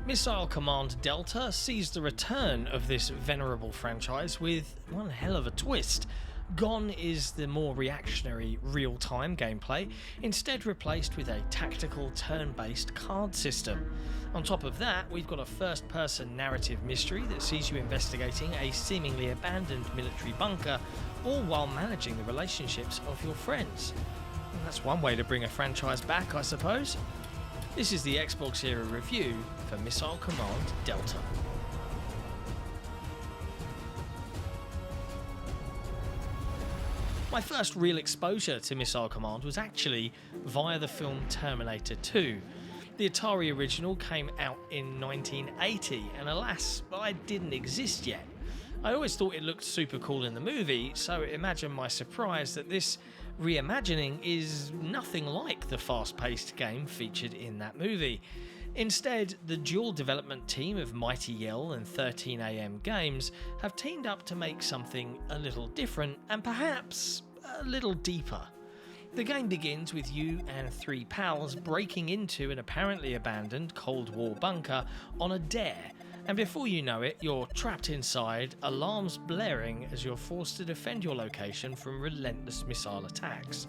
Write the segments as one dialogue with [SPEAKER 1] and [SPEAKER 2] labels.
[SPEAKER 1] Missile Command Delta sees the return of this venerable franchise with one hell of a twist. Gone is the more reactionary real-time gameplay, instead replaced with a tactical turn-based card system. On top of that, we've got a first-person narrative mystery that sees you investigating a seemingly abandoned military bunker, all while managing the relationships of your friends. And that's one way to bring a franchise back, I suppose. This is the XboxEra review for Missile Command Delta. My first real exposure to Missile Command was actually via the film Terminator 2. The Atari original came out in 1980, and alas, I didn't exist yet. I always thought it looked super cool in the movie, so imagine my surprise that this reimagining is nothing like the fast-paced game featured in that movie. Instead, the dual development team of Mighty Yell and 13am Games have teamed up to make something a little different and perhaps a little deeper. The game begins with you and three pals breaking into an apparently abandoned Cold War bunker on a dare, and before you know it, you're trapped inside, alarms blaring as you're forced to defend your location from relentless missile attacks.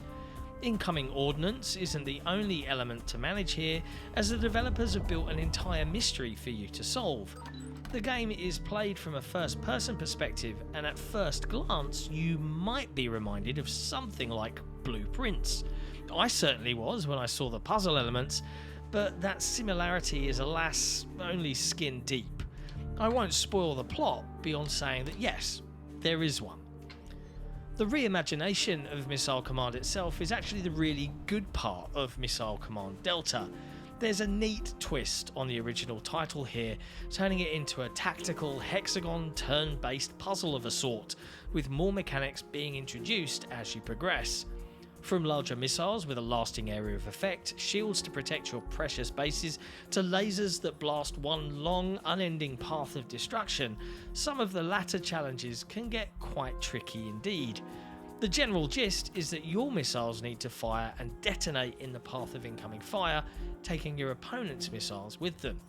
[SPEAKER 1] Incoming ordnance isn't the only element to manage here, as the developers have built an entire mystery for you to solve. The game is played from a first-person perspective, and at first glance you might be reminded of something like Blueprints. I certainly was when I saw the puzzle elements, but that similarity is alas only skin deep. I won't spoil the plot beyond saying that yes, there is one. The reimagination of Missile Command itself is actually the really good part of Missile Command Delta. There's a neat twist on the original title here, turning it into a tactical hexagon turn-based puzzle of a sort, with more mechanics being introduced as you progress. From larger missiles with a lasting area of effect, shields to protect your precious bases, to lasers that blast one long, unending path of destruction, some of the latter challenges can get quite tricky indeed. The general gist is that your missiles need to fire and detonate in the path of incoming fire, taking your opponent's missiles with them.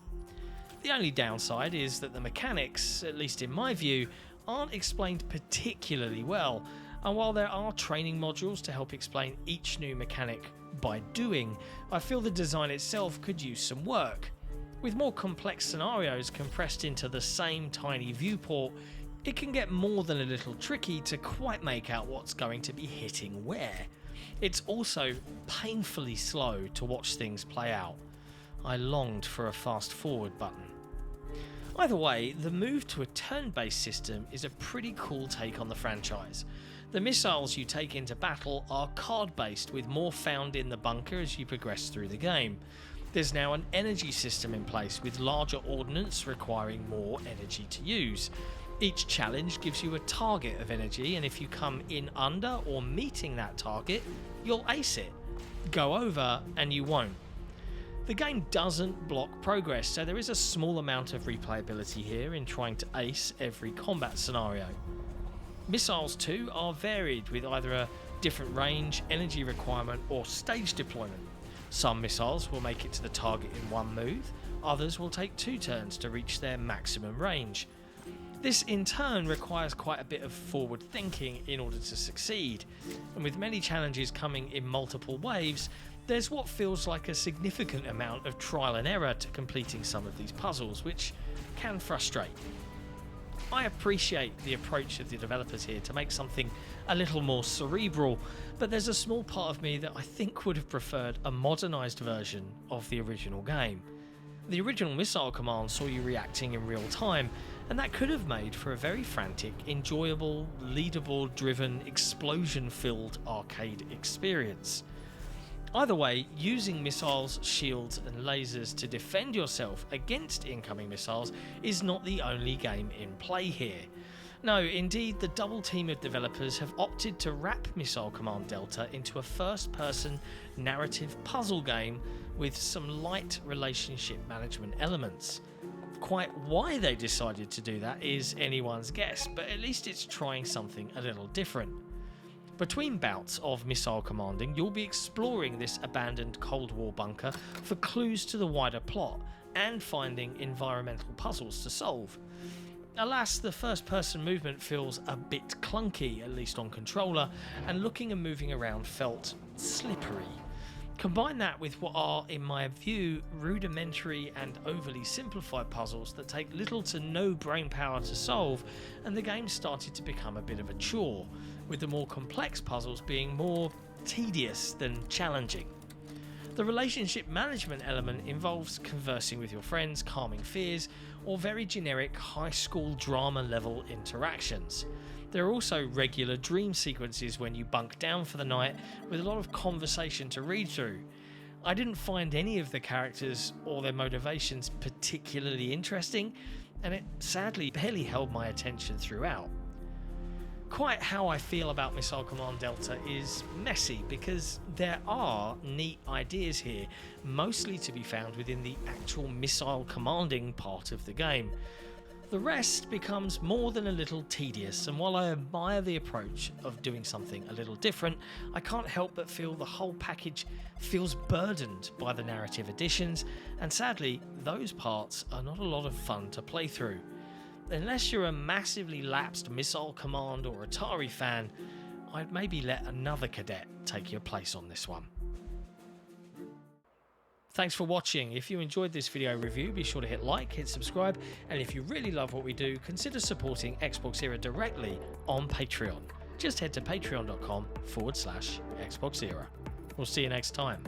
[SPEAKER 1] The only downside is that the mechanics, at least in my view, aren't explained particularly well, and while there are training modules to help explain each new mechanic by doing, I feel the design itself could use some work. With more complex scenarios compressed into the same tiny viewport, it can get more than a little tricky to quite make out what's going to be hitting where. It's also painfully slow to watch things play out. I longed for a fast forward button. Either way, the move to a turn-based system is a pretty cool take on the franchise. The missiles you take into battle are card-based, with more found in the bunker as you progress through the game. There's now an energy system in place, with larger ordnance requiring more energy to use. Each challenge gives you a target of energy, and if you come in under or meeting that target, you'll ace it. Go over and you won't. The game doesn't block progress, so there is a small amount of replayability here in trying to ace every combat scenario. Missiles too are varied, with either a different range, energy requirement or stage deployment. Some missiles will make it to the target in one move, others will take 2 turns to reach their maximum range. This in turn requires quite a bit of forward thinking in order to succeed, and with many challenges coming in multiple waves, there's what feels like a significant amount of trial and error to completing some of these puzzles, which can frustrate. I appreciate the approach of the developers here to make something a little more cerebral, but there's a small part of me that I think would have preferred a modernised version of the original game. The original Missile Command saw you reacting in real time, and that could have made for a very frantic, enjoyable, leaderboard-driven, explosion-filled arcade experience. Either way, using missiles, shields and lasers to defend yourself against incoming missiles is not the only game in play here. No, indeed, the double team of developers have opted to wrap Missile Command Delta into a first-person narrative puzzle game with some light relationship management elements. Quite why they decided to do that is anyone's guess, but at least it's trying something a little different. Between bouts of missile commanding, you'll be exploring this abandoned Cold War bunker for clues to the wider plot, and finding environmental puzzles to solve. Alas, the first-person movement feels a bit clunky, at least on controller, and looking and moving around felt slippery. Combine that with what are, in my view, rudimentary and overly simplified puzzles that take little to no brain power to solve, and the game started to become a bit of a chore, with the more complex puzzles being more tedious than challenging. The relationship management element involves conversing with your friends, calming fears, or very generic high school drama level interactions. There are also regular dream sequences when you bunk down for the night, with a lot of conversation to read through. I didn't find any of the characters or their motivations particularly interesting, and it sadly barely held my attention throughout. Quite how I feel about Missile Command Delta is messy, because there are neat ideas here, mostly to be found within the actual missile commanding part of the game. The rest becomes more than a little tedious, and while I admire the approach of doing something a little different, I can't help but feel the whole package feels burdened by the narrative additions, and sadly, those parts are not a lot of fun to play through. Unless you're a massively lapsed Missile Command or Atari fan, I'd maybe let another cadet take your place on this one. Thanks for watching. If you enjoyed this video review, be sure to hit like, hit subscribe, and if you really love what we do, consider supporting XboxEra directly on Patreon. Just head to patreon.com/XboxEra. We'll see you next time.